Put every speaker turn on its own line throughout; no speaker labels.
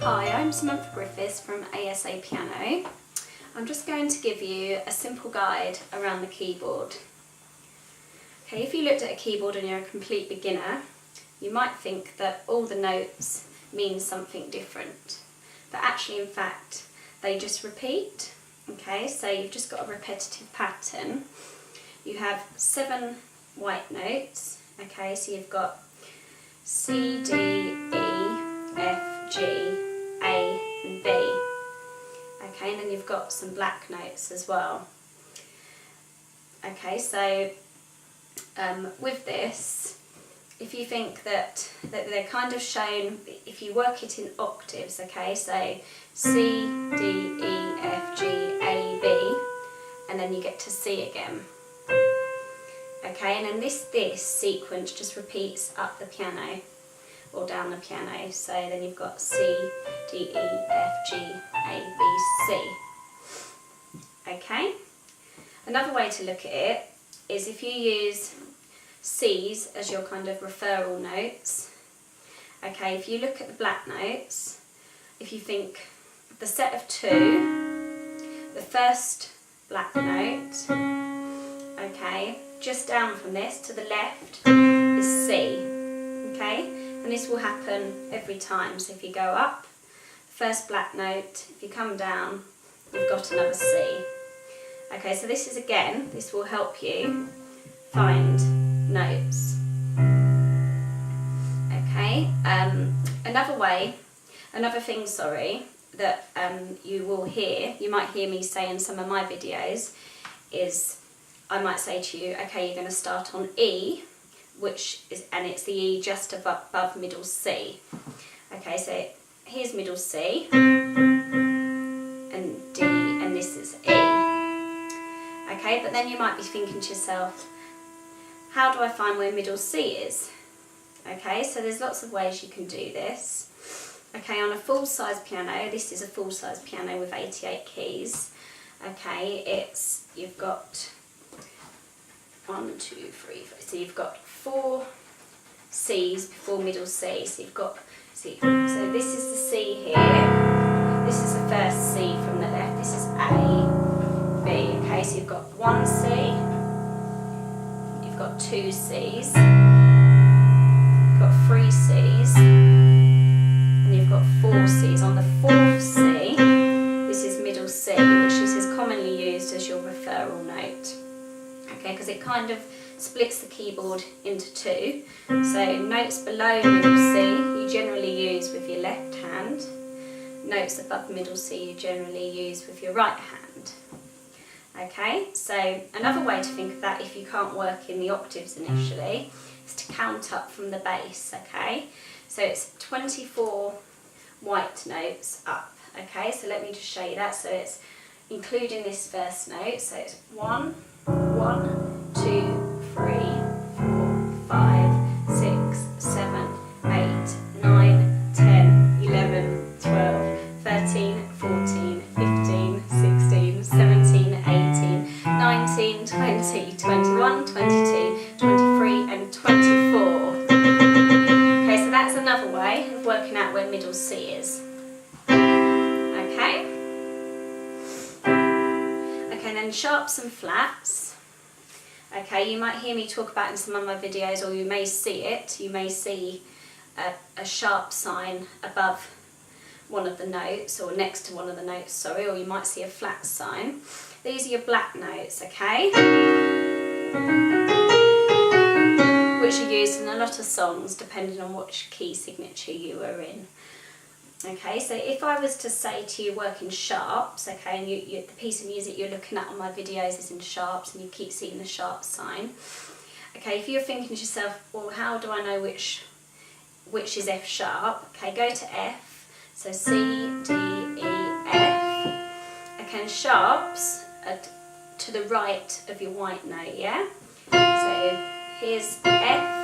Hi, I'm Samantha Griffiths from ASA Piano. I'm just going to give you a simple guide around the keyboard. Okay, if you looked at a keyboard and you're a complete beginner, you might think that all the notes mean something different. But actually, in fact, they just repeat. Okay, so you've just got a repetitive pattern. You have 7 white notes. Okay, so you've got C, D, E, F, G, A and B. Okay, and then you've got some black notes as well. Okay, so with this, if you think that they're kind of shown, if you work it in octaves, okay, so C, D, E, F, G, A, B, and then you get to C again. Okay, and then this sequence just repeats up the piano or down the piano. So then you've got C, D, E, F, G, A, B, C. Okay? Another way to look at it is if you use C's as your kind of referral notes. Okay, if you look at the black notes, if you think the set of 2, the first black note, okay, just down from this to the left is C, okay, and this will happen every time. So if you go up, first black note, if you come down, you've got another C. Okay, so this is again, this will help you find notes. Okay, another thing, that you will hear, you might hear me say in some of my videos, is I might say to you, okay, you're going to start on E, and it's the E just above middle C. Okay, so here's middle C, and D, and this is E. Okay, but then you might be thinking to yourself, how do I find where middle C is? Okay, so there's lots of ways you can do this. Okay, on a full-size piano, this is a full-size piano with 88 keys. Okay, you've got 1, 2, 3, 4. So you've got 4 C's before middle C. So you've got, so this is the C here. This is the first C from the left. This is A, B. Okay, so you've got 1 C. You've got 2 C's. You've got 3 C's. And you've got 4 C's. On the 4th C, this is middle C, which is commonly used as your referral note. Okay, because it kind of splits the keyboard into 2. So notes below middle C you generally use with your left hand. Notes above middle C you generally use with your right hand. Okay, so another way to think of that if you can't work in the octaves initially is to count up from the bass. Okay, so it's 24 white notes up. Okay, so let me just show you that. So it's including this first note, so it's 1, 1, 2, 3, 4, 5, 6, 7, 8, 9, 10, 11, 12, 13, 14, 15, 16, 17, 18, 19, 20, 21, 22, 23 and 24. Okay, so that's another way of working out where middle C is. Okay? Okay, then sharps and flats. Okay, you might hear me talk about in some of my videos, or you may see it. You may see a sharp sign above one of the notes, or next to one of the notes, or you might see a flat sign. These are your black notes, okay? Which are used in a lot of songs, depending on which key signature you are in. Okay, so if I was to say to you work in sharps, okay, and the piece of music you're looking at on my videos is in sharps and you keep seeing the sharp sign, okay, if you're thinking to yourself, well, how do I know which is F sharp? Okay, go to F, so C, D, E, F, okay, and sharps are to the right of your white note, yeah? So here's F.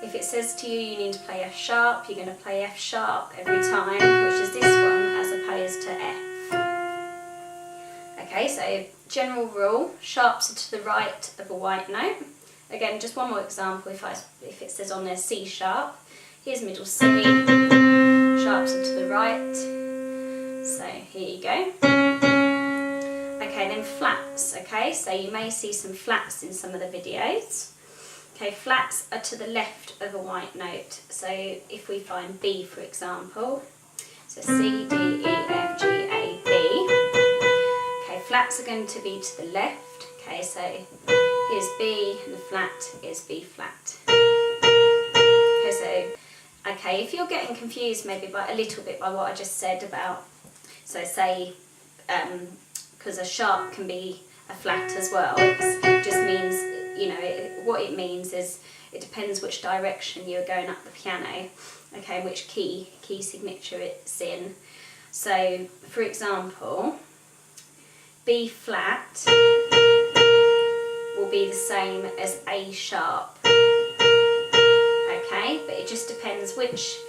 If it says to you you need to play F sharp, you're going to play F sharp every time, which is this one, as opposed to F. Okay, so general rule, sharps are to the right of a white note. Again, just one more example, if it says on there C sharp, here's middle C, sharps are to the right, So here you go. Okay, then flats. Okay, so you may see some flats in some of the videos. Okay, flats are to the left of a white note. So if we find B, for example, so C, D, E, F, G, A, B. Okay, flats are going to be to the left. Okay, so here's B and the flat is B flat. Okay, so if you're getting confused maybe by a little bit by what I just said about, so say, because a sharp can be a flat as well, it just means, you know, what it means is it depends which direction you're going up the piano, okay, which key signature it's in. So, for example, B flat will be the same as A sharp, okay, but it just depends which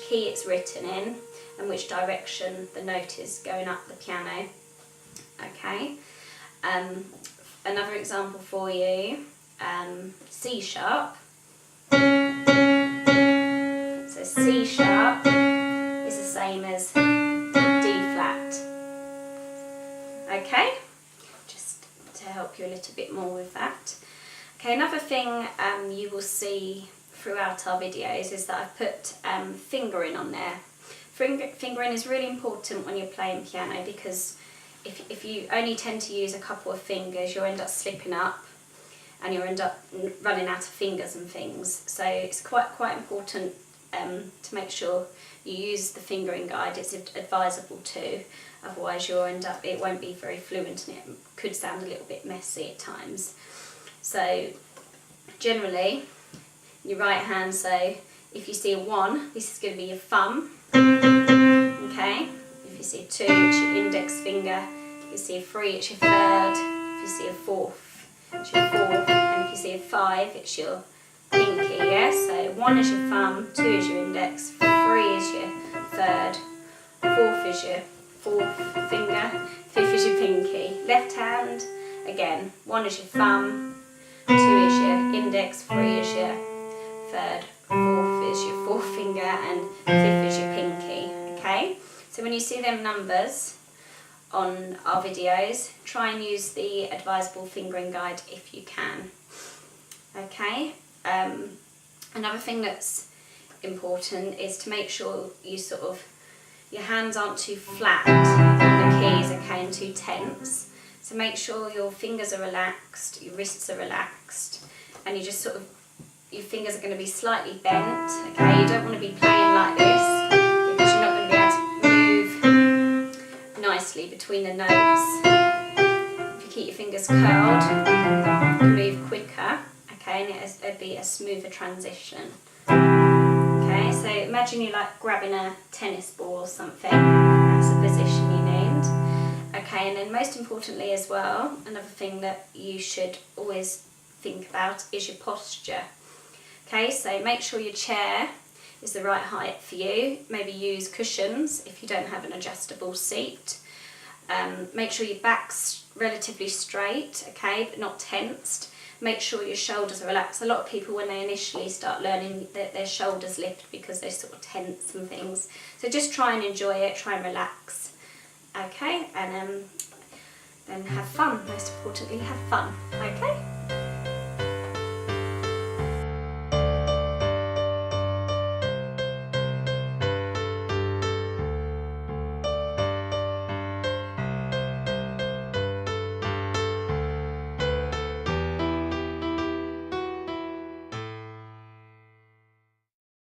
key it's written in and which direction the note is going up the piano, okay. Another example for you, C sharp. So C sharp is the same as D flat. Okay, just to help you a little bit more with that. Okay, another thing you will see throughout our videos is that I've put fingering on there. Fingering is really important when you're playing piano because if you only tend to use a couple of fingers, you'll end up slipping up and you'll end up running out of fingers and things. So it's quite important to make sure you use the fingering guide. It's advisable too, otherwise you'll end up, it won't be very fluent and it could sound a little bit messy at times. So generally, your right hand, so if you see a 1, this is going to be your thumb, okay? If you see a 2, it's your index finger. If you see a 3, it's your 3rd. If you see a 4th, it's your 4th. And if you see a 5, it's your pinky, yeah? So 1 is your thumb, 2 is your index, 3 is your 3rd, 4th is your 4th finger, 5th is your pinky. Left hand, again, 1 is your thumb, 2 is your index, 3 is your 3rd, 4th is your 4th finger, and 5th is your pinky, okay? So when you see them numbers on our videos, try and use the advisable fingering guide if you can, okay? Another thing that's important is to make sure you your hands aren't too flat on the keys, okay, and too tense. So make sure your fingers are relaxed, your wrists are relaxed, and you just your fingers are going to be slightly bent, okay? You don't want to be playing like this because you're not going to be able to move nicely between the notes. If you keep your fingers curled, you can move quicker, okay, and it'll be a smoother transition. Okay, so imagine you're like grabbing a tennis ball or something. That's the position you need. Okay, and then most importantly as well, another thing that you should always think about is your posture. Okay, so make sure your chair is the right height for you. Maybe use cushions if you don't have an adjustable seat. Make sure your back's relatively straight, okay, but not tensed. Make sure your shoulders are relaxed. A lot of people, when they initially start learning, their shoulders lift because they're sort of tense and things. So just try and enjoy it, try and relax, okay, and then have fun. Most importantly, have fun, okay.